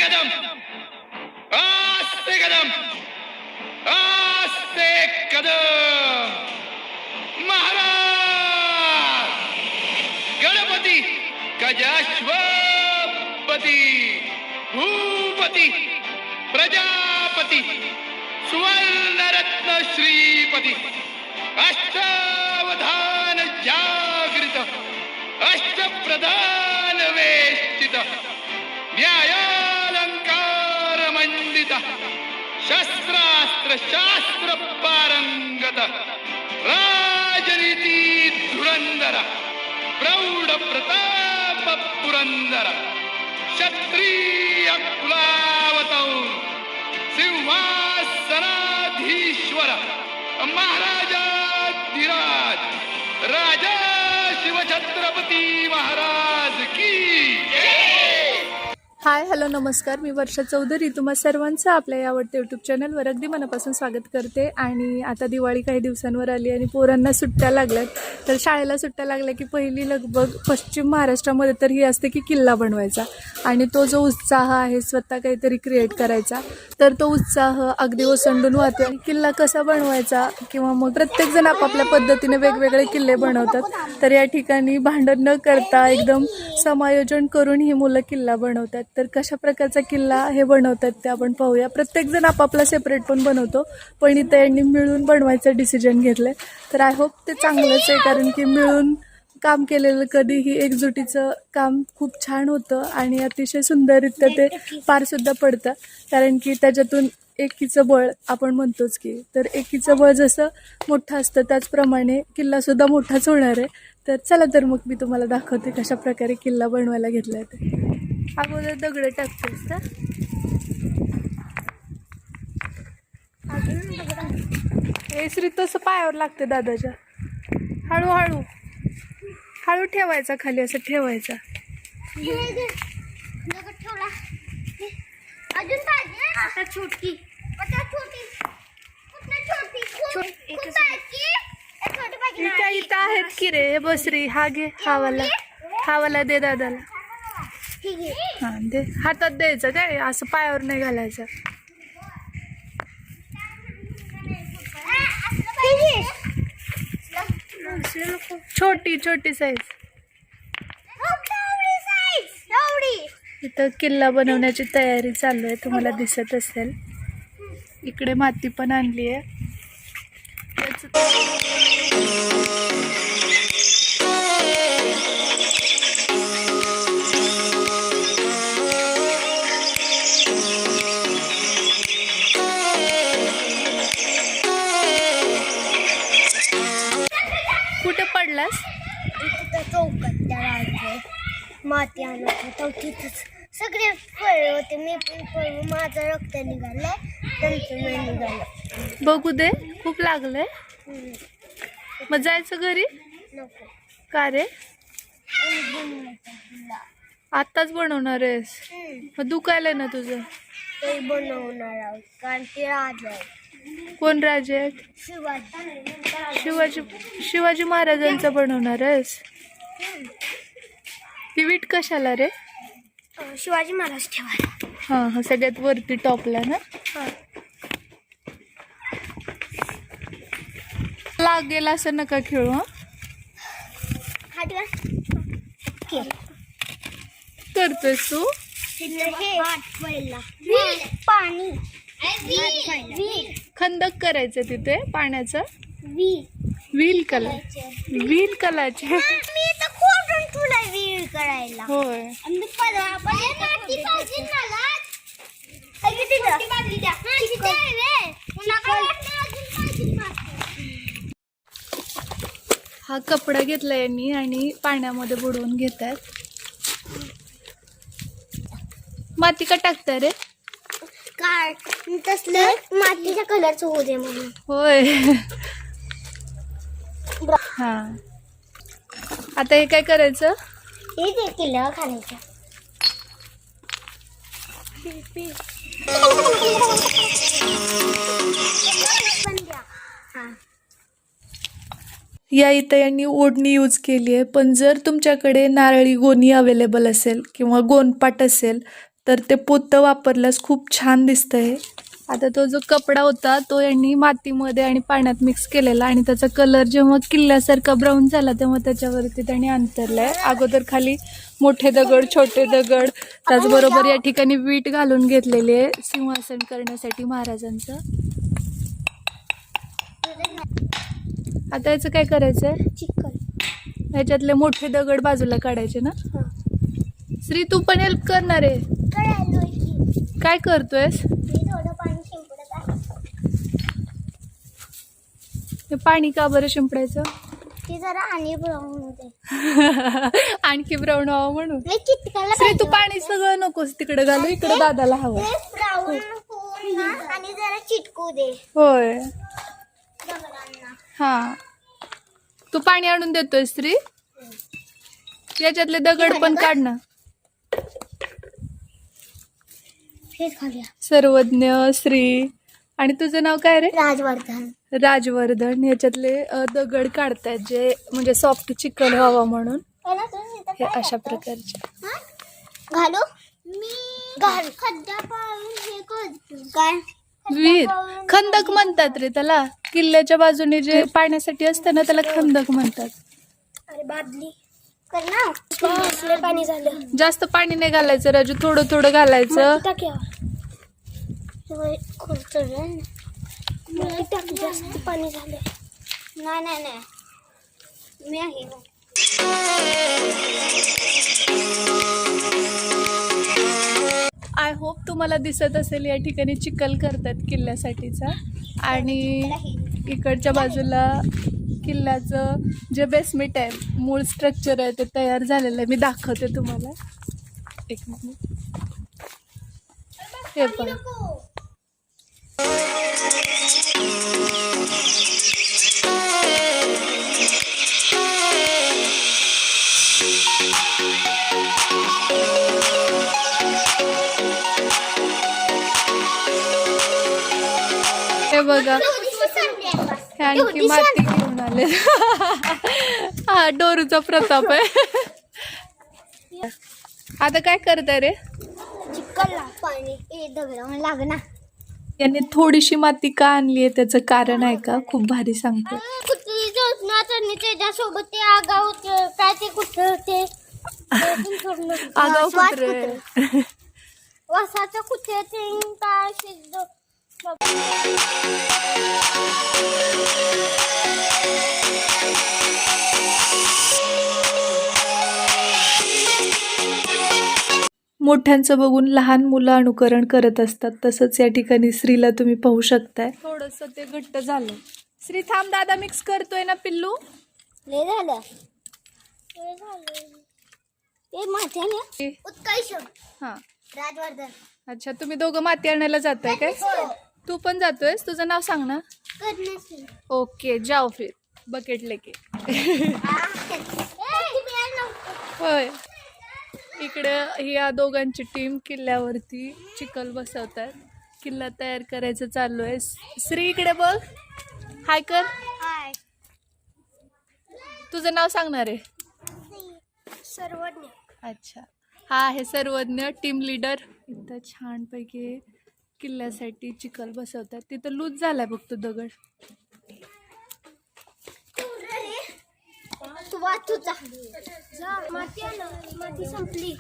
कदम आस्ते कदम आस्ते कदम महाराज गणपती गजाश्वपती भूपती प्रजापती सुवर्णरत्न श्रीपती अष्टावधान जागृत अष्टप्रधान वेष्टित न्यायालंकार मंडित शस्त्रास्त्र शास्त्र पारंगत राजनीती धुरंधर प्रौढ प्रताप पुरंदर क्षत्रिय कुलावतौ सिंहासनाधीश्वर महाराजाधिराज राजा शिवछत्रपती महाराज की हाय हॅलो नमस्कार, मी वर्षा चौधरी तुम्हा सर्वांचं आपल्या या आवडत्या यूट्यूब चॅनलवर अगदी मनापासून स्वागत करते. आणि आता दिवाळी काही दिवसांवर आली आणि पोरांना सुट्ट्या लागल्यात. तर शाळेला सुट्ट्या लागल्या की पहिली लगबग पश्चिम महाराष्ट्रामध्ये तर ही असते की किल्ला बनवायचा. आणि तो जो उत्साह आहे स्वतः काहीतरी क्रिएट करायचा, तर तो उत्साह अगदी ओसंडून वाहतो. आणि किल्ला कसा बनवायचा किंवा मग प्रत्येकजण आपापल्या पद्धतीने वेगवेगळे किल्ले बनवतात. तर या ठिकाणी भांडण न करता एकदम समायोजन करून ही मुलं किल्ला बनवतात. तर कशा प्रकारचा किल्ला हे बनवतात ते आपण पाहूया. प्रत्येकजण आपापला सेपरेट पण बनवतो, पण इथं यांनी मिळून बनवायचं डिसिजन घेतलंय. तर आय होप ते चांगलंच आहे, कारण की मिळून काम केलेलं कधीही एकजुटीचं काम खूप छान होतं आणि अतिशय सुंदररित्या ते पारसुद्धा पडतं. कारण की त्याच्यातून एकीचं बळ आपण म्हणतोच की, तर एकीचं बळ जसं मोठं असतं त्याचप्रमाणे किल्लासुद्धा मोठाच होणार आहे. तर चला तर मग मी तुम्हाला दाखवते कशा प्रकारे किल्ला बनवायला घेतला आहे ते. अगोदर दगड टाकतेस का? हे श्री तसं पायावर लागते दादाच्या. हळूहळू हळू ठेवायचा, खाली असं ठेवायचा. इथं आहेत की रे बसरी. हा घे, हावाला दे दादाला. हा दे, हातात द्यायचं काय, असं पायावर नाही घालायचं. छोटी छोटी साईज. इथं किल्ला बनवण्याची तयारी चालू आहे, तुम्हाला दिसत असेल. इकडे माती पण आणली आहे. कुठे पडलास? चौकात त्या राजात माती आणत होता, तिथंच सगळे फळे होते. मी पण पळू, माझं रक्त निघालंय, त्यांचं नाही निघालं. बघू दे, खूप लागलंय. मग जायचं घरी? नको. का रे? बनवायचं आत्ताच बनवणार आहेस? मग दुखायलंय ना तुझं? ते बनवणार आहोत, कारण ते राजा आहे. कोण राजे आहेत? शिवाजी महाराजांचं बनवणार आहेस? ही वीट कशाला रे? शिवाजी महाराज ठेवायला. हा हा, सगळ्यात वरती टॉपला ना. लागेल असं नका खेळू. हा करतोयस तू? पाणी खंदक करायचं तिथे पाण्याचं. व्हील कलाचे. मी तर खोडून तुला वीर करायला. होय. हा कपडा घेतला यांनी आणि पाण्यामध्ये बुडवून घेतात. माती का टाकता रे? काय तसलं मातीच्या कलरचं होऊ दे म्हणून. होय. हा, आता हे काय करायचं? हे जे किल्ला खाण्याचं. या इथं यांनी ओढणी यूज केली आहे. पण जर तुमच्याकडे नारळी गोणी अवेलेबल असेल किंवा गोनपाट असेल तर ते पोतं वापरल्यास खूप छान दिसतंय. आता तो जो कपडा होता तो यांनी मातीमध्ये आणि पाण्यात मिक्स केलेला आणि त्याचा कलर जेव्हा किल्ल्यासारखा ब्राऊन झाला तेव्हा त्याच्यावरती त्यांनी अंतरलाय. अगोदर खाली मोठे दगड, छोटे दगड, त्याचबरोबर या ठिकाणी वीट घालून घेतलेली आहे सिंहासन करण्यासाठी महाराजांचं. आता याचं काय करायचंय? चिकन. ह्याच्यातले मोठे दगड बाजूला काढायचे ना. श्री तू पण हेल्प करणार आहे? काय करतोयस? थोडं पाणी शिंपडत आहे. ते पाणी का बरं शिंपडायचं? ते जरा आणि ब्राऊन होते. आणखी ब्राऊन व्हावं म्हणून. मी चिटकायला श्री तू पाणी सगळं नकोस तिकडे घालू, इकडे दादाला हवं. ब्राऊन होऊन ना आणि जरा चिटकू दे होय. दगडांना. हा तू पाणी आणून देतोय श्री? याच्यातले दगड पण काढ ना. फेस खाऊया. सर्वज्ञ श्री. आणि तुझं नाव काय रे? राजवर्धन. राजवर्धन. याच्यातले दगड काढतायत जे म्हणजे सॉफ्ट चिकन व्हावं म्हणून. हे अशा प्रकारचे घालू मी घाल खड्डा पाडून हे करतो. काय वीर खंदक म्हणतात रे त्याला. किल्ल्याच्या बाजूने जे पाण्यासाठी असतं ना त्याला खंदक म्हणतात. अरे बादली कर ना. पाणी झालं. जास्त पाणी नाही घालायचं राजू, थोडं थोडं घालायचं. जास्त पाणी झालं. नाही नाही नाही मी आहे. आय होप तुम्हाला दिसत असेल या ठिकाणी चिखल करतात किल्ल्यासाठीचा. आणि इकडच्या बाजूला किल्ल्याचं जे बेसमेंट आहे, मूळ स्ट्रक्चर आहे ते तयार झालेलं आहे. मी दाखवते तुम्हाला. एक मिनिट. हे पण हे बघा, हे आणखी माती घेऊन आले. हा डोरूचा प्रताप आहे. आता काय करताय रे? चिकनला पाणी दगड लाग ना. यांनी थोडीशी माती का आणली आहे त्याचं कारण आहे का? खूप भारी सांगतो. कुठली योजना त्यांनी त्याच्यासोबत ते आगाव काय ते कुठं ते आगाव कुत्रे. वासाच्या कुठे ते काय शिजलो. मोठ्यांचं बघून लहान मुलं अनुकरण करत असतात, तसंच या ठिकाणी श्रीला तुम्ही पाहू शकताय. थोडंसं ते घट्ट झालं. श्री थांब, दादा मिक्स करतोय ना पिल्लू. लय झालं ते माथ्याने उत्कर्ष. हा राजवर्धन. अच्छा, तुम्ही दोघं माती आणायला जाताय काय? तू पण जातोयस? तुझं नाव सांग ना. ओके जाओ फिर बकेट लेके. होय. इकडं या दोघांची टीम किल्ल्यावरती चिखल बसवतात. किल्ला तयार करायचं चालू आहे. श्री इकडे बघ, हाय कर. हाय. तुझं नाव सांगणार आहे? सर्वज्ञ. अच्छा, हा आहे सर्वज्ञ, टीम लीडर. इथं छानपैकी किल्ल्यासाठी चिखल बसवतात. तिथं लूज झालाय बघ तो दगड. माती संपली.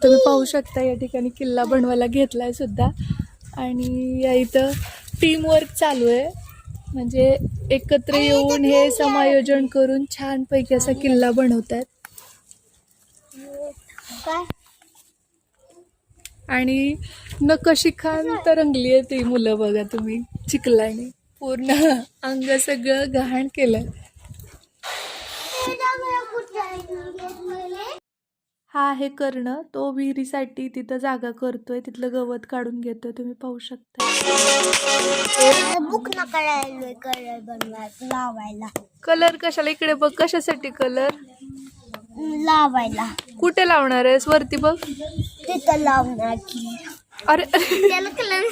तुम्ही पाहू शकता या ठिकाणी किल्ला बनवायला घेतलाय सुद्धा. आणि या इथं टीम वर्क चालू आहे. म्हणजे एकत्र येऊन हे समायोजन करून छानपैकी असा किल्ला बनवतात. आणि नकशिखान तरंगली आहे ती मुलं बघा तुम्ही. चिखलाने पूर्ण अंग सगळं गहाण केलंय. हा आहे कर्ण, तो विहिरीसाठी तिथं जागा करतोय, तिथलं गवत काढून घेतोय. तुम्ही पाहू शकता. बुक न करायला कलर बनवायला लावायला. कलर कशाला? इकडे बघ, कशासाठी कलर लावायला. कुठे लावणार आहेस? वरती बघ, तिथं लावणार की. अरे त्याला कलर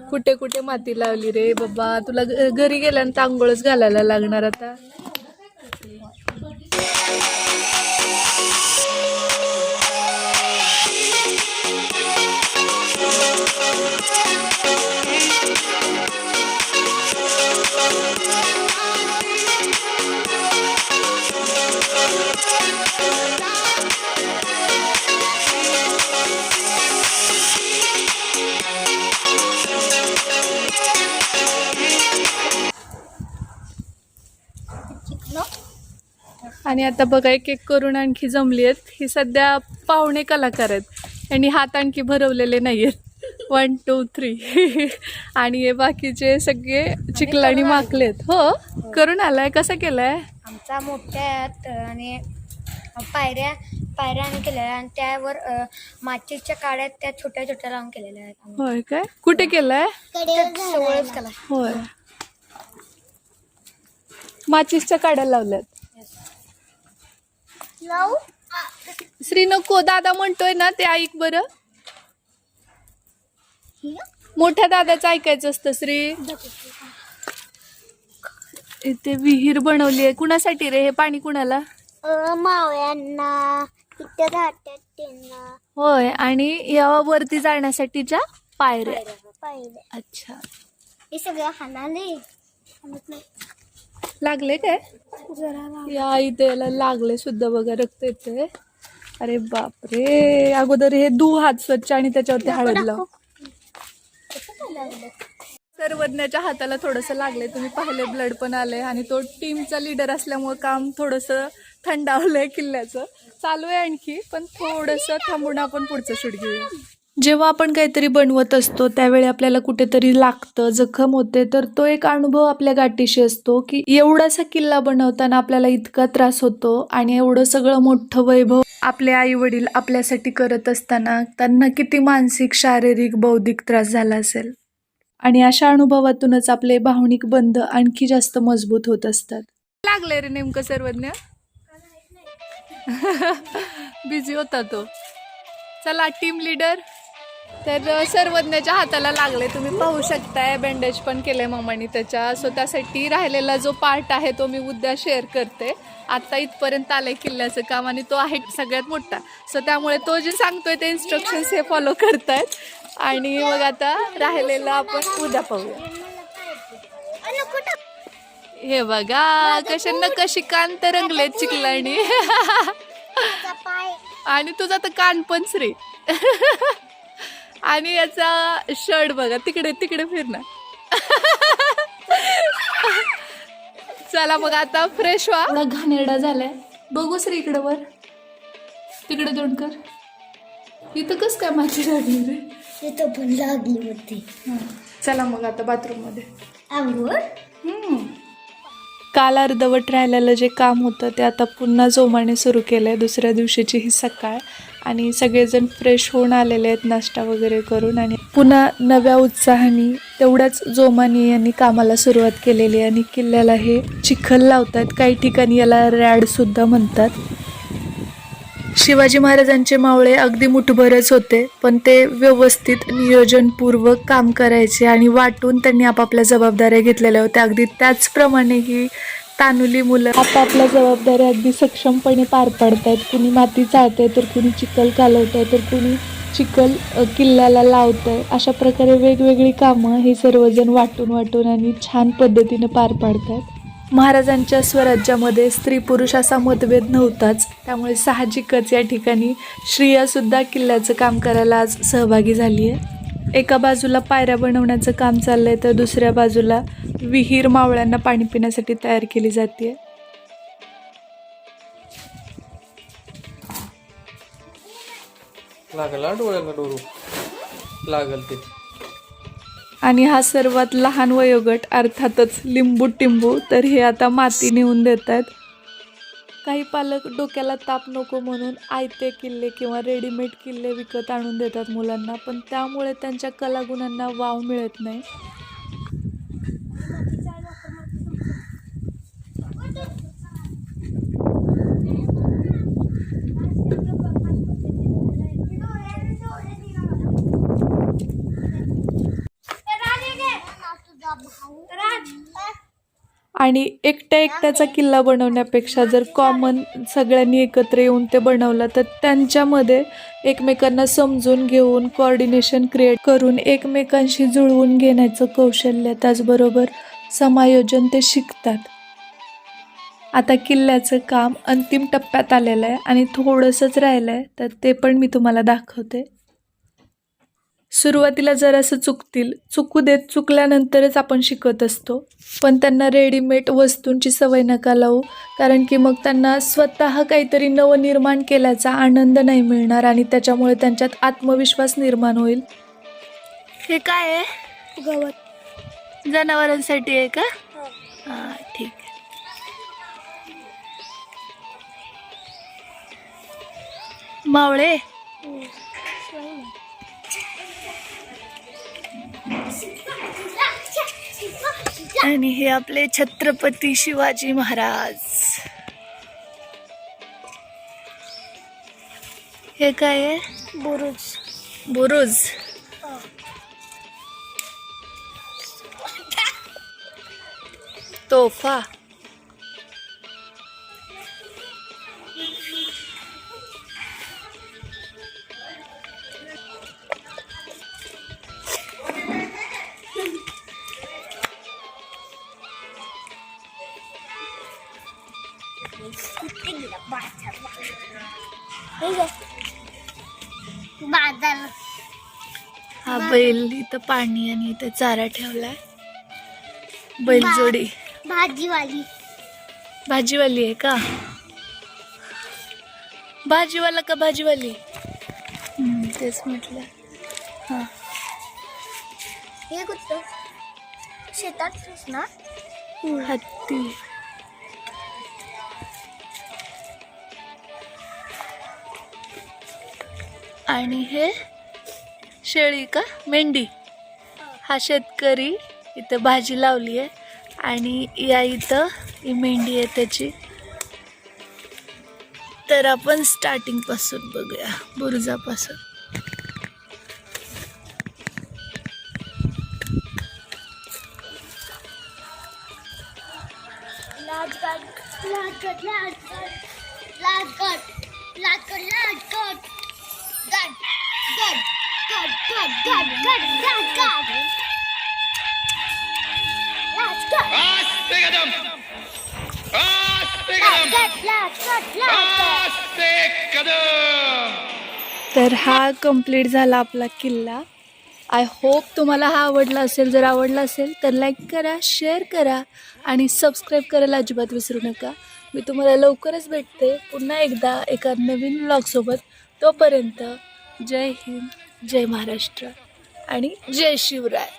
कुठे कुठे माती लावली रे बाबा. तुला घरी गेल्यानंतर आंघोळच घालायला लागणार आता. आणि आता बघा एक एक करून आणखी जमली आहेत. ही सध्या पाहुणे कलाकार आहेत आणि हात आणखी भरवलेले नाही आहेत. 1 2 3 आणि हे बाकीचे सगळे चिखलानी माकले आहेत. हो करून आलाय. कसा केलाय? आमचा मोठ्या आहेत आणि पायऱ्या आणि केलेल्या आणि त्यावर माचीच्या काड्या त्या छोट्या छोट्या लावून केलेल्या आहेत. होय काय? कुठे केलाय? सगळंच केलं. होय माचीसच्या काड्या लावल्यात. श्री नको दादा म्हणतोय ना ते ऐक बरं. मोठ्या दादाचं ऐकायचं असतं. श्री इथे विहीर बनवली आहे. कुणासाठी रे हे पाणी? कुणाला? मावळ्यांना इथे राहतात त्यांना. होय आणि या वरती जाण्यासाठीच्या पायऱ्या. अच्छा हे सगळं हाणाले लागले काय? या इथे याला लागले सुद्धा बघा. रक्त येते. अरे बापरे. अगोदर हे धू हात स्वच्छ आणि त्याच्यावरती हळद लाव. सर्वज्ञाच्या हाताला थोडंसं लागले. तुम्ही पाहिले ब्लड पण आले आणि तो टीमचा लीडर असल्यामुळे काम थोडंसं थंडावलंय किल्ल्याचं. चालू आहे आणखी पण थोडंसं थांबून आपण पुढचं शूट घेऊया. जेव्हा आपण काहीतरी बनवत असतो त्यावेळी आपल्याला कुठेतरी लागतं, जखम होते, तर तो एक अनुभव आपल्या गाठीशी असतो की एवढासा किल्ला बनवताना आपल्याला इतका त्रास होतो आणि एवढं सगळं मोठं वैभव आपले आई वडील आपल्यासाठी करत असताना त्यांना किती मानसिक, शारीरिक, बौद्धिक त्रास झाला असेल. आणि अशा अनुभवातूनच आपले भावनिक बंध आणखी जास्त मजबूत होत असतात. लागले रे नेमकं सर्वज्ञ? बिझी होता तो. चला टीम लीडर. तर सर्वज्ञाच्या हाताला लागले. तुम्ही पाहू शकताय बँडेज पण केलंय मामाने त्याच्या. सो त्यासाठी राहिलेला जो पार्ट आहे तो मी उद्या शेअर करते. आता इथपर्यंत आलंय किल्ल्याचं काम आणि तो आहे सगळ्यात मोठा. सो त्यामुळे तो जे सांगतोय ते इन्स्ट्रक्शन्स हे फॉलो करतायत आणि मग आता राहिलेला आपण उद्या पाहूया. हे बघा कशा नकाशी कान तर रंगलेत चिखलानी. आणि तुझा तर कान पण श्री. आणि याचा शर्ट बघा तिकडे तिकडे फिरणार. चला मग आता फ्रेश व्हा. एवढा घाणेरडा झालाय. बघू श्री इकडे वर. तिकडे दोन कर. इथं कस काय माती लागली रे? इथं पण लागली होती. चला मग आता बाथरूम मध्ये. आंघोळ. काल अर्धवट राहिलेलं जे काम होतं ते आता पुन्हा जोमाने सुरू केलंय. दुसऱ्या दिवशीची ही सकाळ आणि सगळेजण फ्रेश होऊन आलेले आहेत नाश्ता वगैरे करून आणि पुन्हा नव्या उत्साहाने तेवढ्याच जोमाने यांनी कामाला सुरुवात केलेली आहे. आणि किल्ल्याला हे चिखल लावतात. काही ठिकाणी याला रॅड सुद्धा म्हणतात. शिवाजी महाराजांचे मावळे अगदी मुठभरच होते पण ते व्यवस्थित नियोजनपूर्वक काम करायचे आणि वाटून त्यांनी आपापल्या जबाबदाऱ्या घेतलेल्या होत्या. अगदी त्याचप्रमाणे ही तानुली मुलं आपापल्या जबाबदाऱ्या अगदी सक्षमपणे पार पाडतायत. कुणी माती चाळतंय तर कुणी चिखल कालवतंय तर कुणी चिखल किल्ल्याला लावतंय. अशा प्रकारे वेगवेगळी कामं हे सर्वजण वाटून आणि छान पद्धतीने पार पाडतायत. महाराजांच्या स्वराज्यामध्ये स्त्री पुरुष असा मतभेद नव्हताच. त्यामुळे साहजिकच या ठिकाणी स्त्रिया सुद्धा किल्ल्याचं काम करायला आज सहभागी झाली आहे. एका बाजूला पायऱ्या बनवण्याचं काम चाललंय तर दुसऱ्या बाजूला विहीर मावळ्यांना पाणी पिण्यासाठी तयार केली जाते. लागला डोळ्याला डोरू लागल ते. आणि हा सर्वात लहान वयोगट अर्थातच लिंबू टिंबू तर हे आता माती नेऊन देत आहेत. काही पालक डोक्याला ताप नको म्हणून आयते किल्ले किंवा रेडीमेड किल्ले विकत आणून देतात मुलांना, पण त्यामुळे त्यांच्या कलागुणांना वाव मिळत नाही. आणि एकट्या एकट्याचा किल्ला बनवण्यापेक्षा जर कॉमन सगळ्यांनी एकत्र येऊन ते बनवलं तर त्यांच्यामध्ये एकमेकांना समजून घेऊन कोऑर्डिनेशन क्रिएट करून एकमेकांशी जुळवून घेण्याचं कौशल्य त्याचबरोबर समायोजन ते शिकतात. आता किल्ल्याचं काम अंतिम टप्प्यात आलेलं आहे आणि थोडंसंच राहिलं आहे, तर ते पण मी तुम्हाला दाखवते. सुरुवातीला जरासं चुकू देत, चुकल्यानंतरच आपण शिकत असतो. पण त्यांना रेडीमेड वस्तूंची सवय नका लावू, कारण की मग त्यांना स्वतः काहीतरी नवनिर्माण केल्याचा आनंद नाही मिळणार आणि त्याच्यामुळे त्यांच्यात आत्मविश्वास निर्माण होईल. हे काय आहे? गवत. जनावरांसाठी आहे का? हां, ठीक आहे. मावळे आणि हे आपले छत्रपती शिवाजी महाराज. हे काय आहे? बुरुज. बुरुज. तोफा. बादल. हा बैल, इथं पाणी आणि इथं चारा ठेवलाय. बैलजोडी. भाजीवाली. भाजीवाली आहे का? भाजीवाला का भाजीवाली? तेच म्हटलं. हा, हे कुठं? शेतातच ना? हत्ती. आणि हे शेळी का? मेंढी. हा शेतकरी इथं भाजी लावली आहे आणि या इथं ही मेंढी आहे त्याची. तर आपण स्टार्टिंग पासून बघूया, बुरुजापासून. आस्ते कदम, आस्ते कदम, आस्ते कदम. तर हा कंप्लीट झाला आपला किल्ला. आय होप तुम्हाला हा आवडला असेल. जर आवडला असेल तर लाईक करा, शेअर करा आणि सबस्क्राईब करायला अजिबात विसरू नका. मी तुम्हाला लवकरच भेटते पुन्हा एकदा एका नवीन व्लॉगसोबत. तोपर्यंत जय हिंद, जय महाराष्ट्र आणि जय शिवराय.